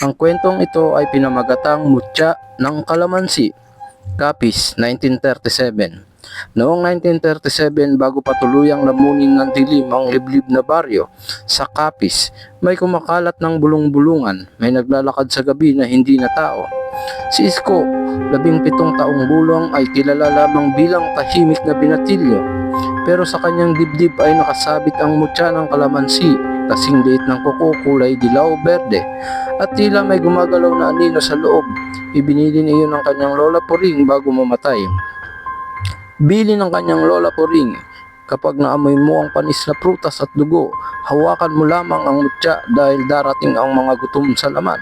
Ang kwentong ito ay pinamagatang Mutya ng Kalamansi, Capiz, 1937. Noong 1937, bago pa tuluyang lamunin ng dilim ang liblib na baryo sa Capiz, may kumakalat ng bulong-bulungan, may naglalakad sa gabi na hindi na tao. Si Isko, 17 taong gulang, ay kilala lamang bilang tahimik na binatilyo, pero sa kanyang dibdib ay nakasabit ang mutya ng kalamansi, kasing liit ng kuko, kulay dilaw-berde, at tila may gumagalaw na anino sa loob. Ibinili niyo ng kanyang lola Puring bago mamatay. Bili ng kanyang lola Puring, kapag naamoy mo ang panis na prutas at dugo, hawakan mo lamang ang mutya dahil darating ang mga gutom sa laman.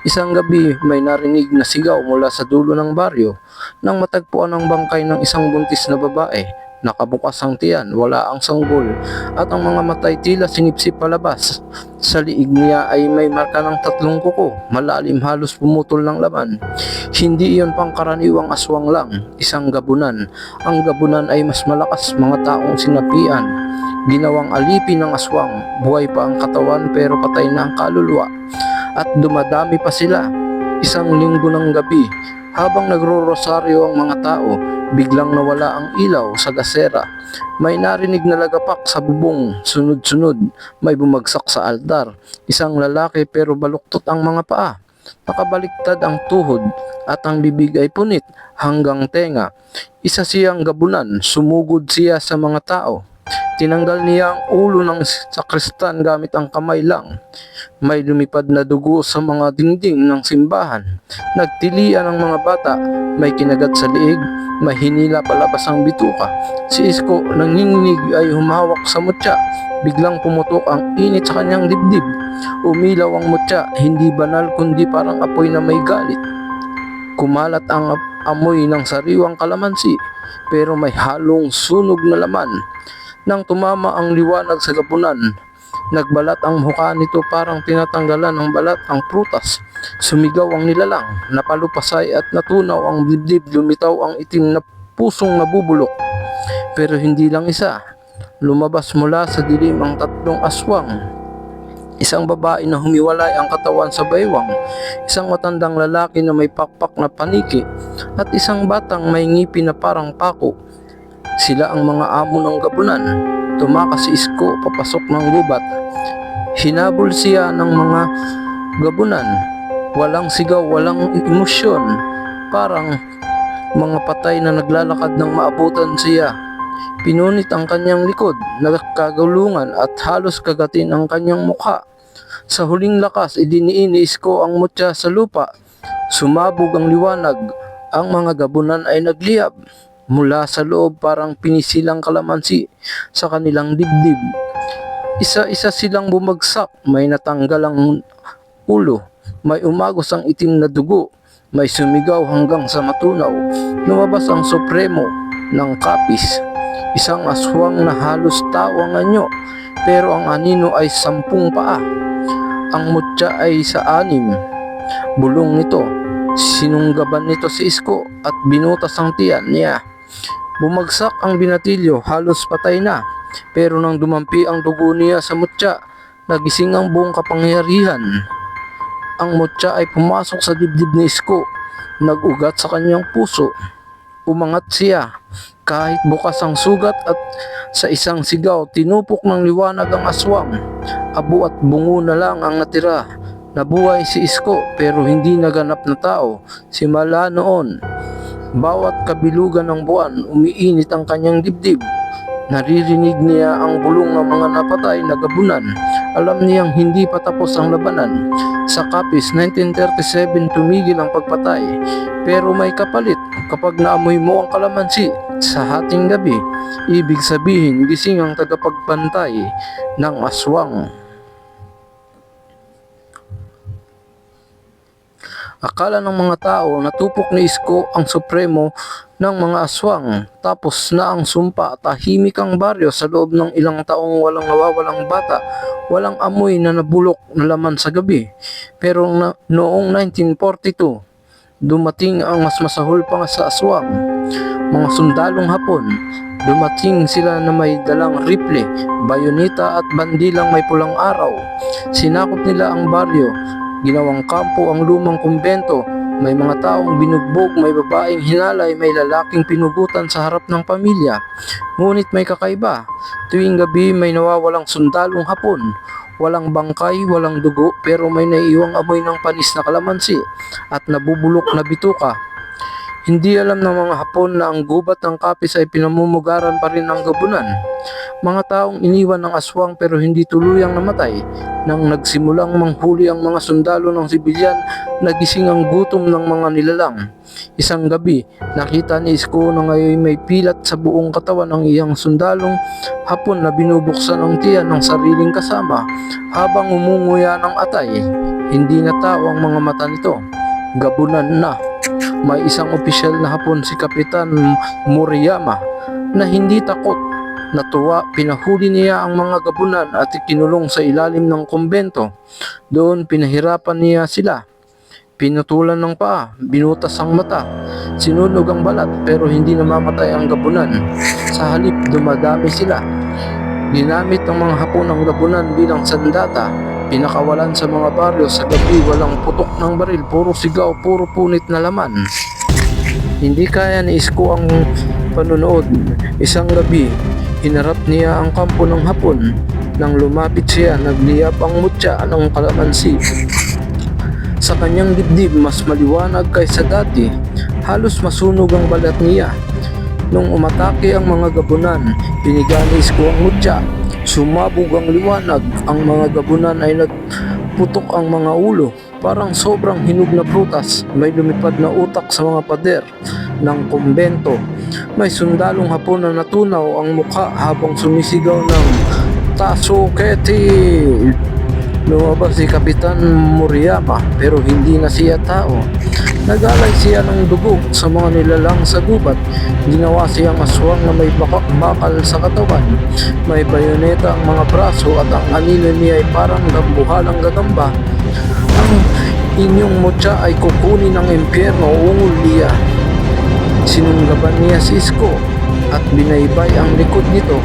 Isang gabi, may narinig na sigaw mula sa dulo ng baryo nang matagpuan ang bangkay ng isang buntis na babae. Nakabukas ang tiyan, wala ang sanggol, at ang mga matay tila sinipsip palabas. Sa liig niya ay may marka ng 3 kuko, malalim, halos pumutol ng laman. Hindi iyon pangkaraniwang aswang lang, isang gabunan. Ang gabunan ay mas malakas, mga taong sinapian. Ginawang alipin ng aswang, buhay pa ang katawan pero patay na ang kaluluwa. At dumadami pa sila. Isang linggo ng gabi, habang nagro-rosaryo ang mga tao, biglang nawala ang ilaw sa gasera. May narinig na lagapak sa bubong, sunod-sunod, may bumagsak sa altar. Isang lalaki pero baluktot ang mga paa. Nakabaliktad ang tuhod at ang bibig ay punit hanggang tenga. Isa siyang gabunan, sumugod siya sa mga tao. Tinanggal niya ang ulo ng sakristan gamit ang kamay lang. May lumipad na dugo sa mga dingding ng simbahan. Nagtilian ang mga bata, may kinagat sa liig, may hinila palabas ang bituka. Si Isko, nanginginig, ay humawak sa mutya. Biglang pumutok ang init sa kanyang dibdib. Umilaw ang mutya, hindi banal kundi parang apoy na may galit. Kumalat ang amoy ng sariwang kalamansi, pero may halong sunog na laman. Nang tumama ang liwanag sa gabunan, nagbalat ang mukha nito, parang tinatanggalan ng balat ang prutas. Sumigaw ang nilalang, napalupasay at natunaw ang dibdib, lumitaw ang itim na pusong nabubulok. Pero hindi lang isa, lumabas mula sa dilim ang 3 aswang. Isang babae na humiwalay ang katawan sa baywang, isang matandang lalaki na may pakpak na paniki, at isang batang may ngipin na parang pako. Sila ang mga amo ng gabunan. Tumakas si Isko papasok ng gubat. Hinabol siya ng mga gabunan. Walang sigaw, walang emosyon. Parang mga patay na naglalakad ng maabutan siya. Pinunit ang kanyang likod, nagkagulungan at halos kagatin ang kanyang mukha. Sa huling lakas, idiniin ni Isko ang mutya sa lupa. Sumabog ang liwanag. Ang mga gabunan ay nagliyab. Mula sa loob, parang pinisilang kalamansi sa kanilang dibdib. Isa-isa silang bumagsak, may natanggal ang ulo, may umagos ang itim na dugo, may sumigaw hanggang sa matunaw. Lumabas ang supremo ng Capiz, isang aswang na halos tao ang anyo, pero ang anino ay 10 paa. Ang mutya ay sa 6 bulong nito. Sinunggaban nito si Isko at binutas ang tiyan niya. Bumagsak ang binatilyo, halos patay na. Pero nang dumampi ang dugo niya sa mutya, nagising ang buong kapangyarihan. Ang mutya ay pumasok sa dibdib ni Isko, nag-ugat sa kanyang puso. Umangat siya, kahit bukas ang sugat, at sa isang sigaw, tinupok ng liwanag ang aswang. Abo at bungo na lang ang natira. Nabuhay si Isko, pero hindi naganap na tao. Simula noon, bawat kabilugan ng buwan, umiinit ang kanyang dibdib. Naririnig niya ang bulong ng mga napatay na gabunan. Alam niyang hindi pa tapos ang labanan. Sa Capiz, 1937, tumigil ang pagpatay. Pero may kapalit. Kapag naamoy mo ang kalamansi sa hating gabi, ibig sabihin gising ang tagapagbantay ng aswang. Akala ng mga tao natupok ni Isko ang supremo ng mga aswang. Tapos na ang sumpa, tahimik ang baryo sa loob ng ilang taong walang nawawalang bata, walang amoy na nabulok na laman sa gabi. Pero noong 1942, dumating ang mas masahol pa nga sa aswang. Mga sundalong Hapon, dumating sila na may dalang rifle, bayoneta at bandilang may pulang araw. Sinakop nila ang baryo. Ginawang kampo ang lumang kumbento. May mga taong binugbog, may babaeng hinalay, may lalaking pinugutan sa harap ng pamilya. Ngunit may kakaiba. Tuwing gabi may nawawalang sundalong Hapon. Walang bangkay, walang dugo, pero may naiiwang amoy ng panis na kalamansi at nabubulok na bituka. Hindi alam ng mga Hapon na ang gubat ng kapis ay pinamumugaran pa rin ng gabunan. Mga taong iniwan ng aswang pero hindi tuluyang namatay. Nang nagsimulang manghuli ang mga sundalo ng sibilyan, nagising ang gutom ng mga nilalang. Isang gabi, nakita ni Isko na ngayon may pilat sa buong katawan ng iyang sundalong Hapon na binubuksan ang tiyan ng sariling kasama habang umunguya ng atay. Hindi na tao ang mga mata nito. Gabunan na. May isang opisyal na Hapon si Kapitan Moriyama na hindi takot. Natuwa, pinahuli niya ang mga gabunan at ikinulong sa ilalim ng kumbento. Doon pinahirapan niya sila. Pinutulan ng paa, binutas ang mata, sinunog ang balat pero hindi namamatay ang gabunan. Sa halip, dumadami sila. Ginamit ng mga Hapon ang gabunan bilang sandata. Pinakawalan sa mga baryo sa gabi, walang putok ng baril, puro sigaw, puro punit na laman. Hindi kaya ni Isko ang panunood. Isang gabi, hinarap niya ang kampo ng Hapon. Nang lumapit siya, nagliyap ang mutya ng kalamansi. Sa kanyang dibdib, mas maliwanag kaysa dati. Halos masunog ang balat niya. Nung umatake ang mga gabunan, piniga ni Isko ang mutya. Sumabog ang liwanag, ang mga gabunan ay nagputok ang mga ulo. Parang sobrang hinog na prutas, may lumipad na utak sa mga pader ng kumbento. May sundalong Hapon na natunaw ang mukha habang sumisigaw ng Tasuketi! Lumabas si Kapitan Moriyama pero hindi na siya tao. Nagalay siya ng dugo sa mga nilalang sa gubat. Ginawa siyang aswang na may bakal sa katawan. May bayoneta ang mga braso at ang anino niya ay parang dambuhalang gagamba. Ang inyong mutya ay kukunin ng impyerno, ungol niya. Sinunggaban niya si Isko at binaybay ang likod nito.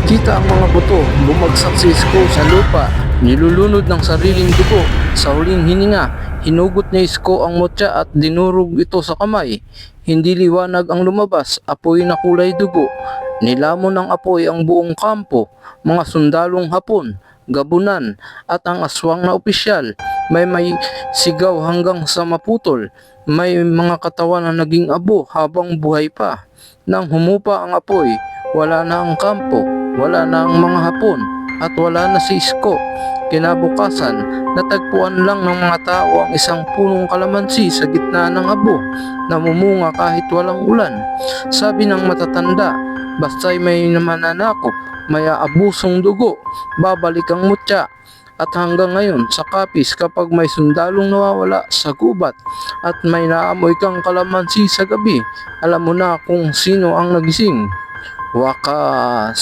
Kita ang mga buto, bumagsak si Isko sa lupa. Nilulunod ng sariling dugo. Sa huling hininga, hinugot ni Isko ang mutya at dinurog ito sa kamay. Hindi liwanag ang lumabas, apoy na kulay dugo. Nilamon ng apoy ang buong kampo, mga sundalong Hapon, gabunan, at ang aswang na opisyal. May sigaw hanggang sa maputol. May mga katawan na naging abo habang buhay pa. Nang humupa ang apoy, wala na ang kampo, wala na ang mga Hapon, at wala na si Isko. Kinabukasan, natagpuan lang ng mga tao ang isang punong kalamansi sa gitna ng abo, namumunga kahit walang ulan. Sabi ng matatanda, basta'y may mananakop, may aabusong dugo, babalik ang mutya. At hanggang ngayon sa kapis, kapag may sundalong nawawala sa gubat at may naamoy kang kalamansi sa gabi, alam mo na kung sino ang nagising. Wakas.